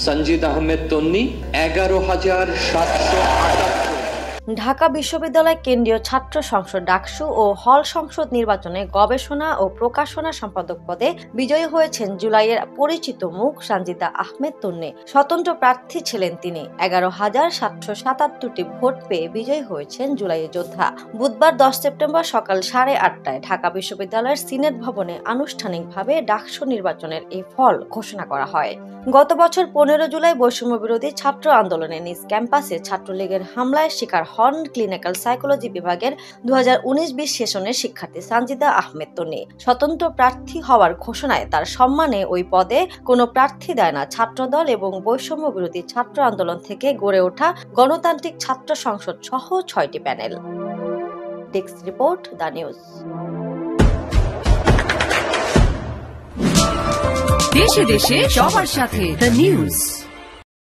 সঞ্জিদ আহমেদ তন্নি 11,778। ঢাকা বিশ্ববিদ্যালয় কেন্দ্রীয় ছাত্র সংসদ ডাকসু ও হল সংসদ নির্বাচনে গবেষণা ও প্রকাশনা সম্পাদক পদে বিজয়ী হয়েছেন জুলাইয়ের পরিচিত মুখ সঞ্জিদা আহমেদ তন্নি। স্বতন্ত্র প্রার্থী ছিলেন তিনি। 11,777টি ভোট পেয়ে বিজয়ী হয়েছেন জুলাইয়ের যোদ্ধা। বুধবার 10 সেপ্টেম্বর সকাল 8:30টায় ঢাকা বিশ্ববিদ্যালয়ের সিনেট ভবনে আনুষ্ঠানিকভাবে ডাকসু নির্বাচনের এই ফল ঘোষণা করা হয়। গত বছর 15 জুলাই বৈষম্য বিরোধী ছাত্র আন্দোলনে নিজ ক্যাম্পাসে ছাত্রলীগের হামলায় শিকার হন ক্লিনিক্যাল সাইকোলজি বিভাগের 2019-20 সেশনের শিক্ষার্থী সঞ্জিদা আহমেদ তন্নি। স্বতন্ত্র প্রার্থী হওয়ার ঘোষণায় তার সম্মানে ওই পদে কোনো প্রার্থী দেয় না ছাত্রদল এবং বৈষম্য বিরোধী ছাত্র আন্দোলন থেকে গড়ে ওঠা গণতান্ত্রিক ছাত্র সংসদ সহ 6টি panel. Desk report, the news. দেশে দেশে সবার সাথে দ্য নিউজ।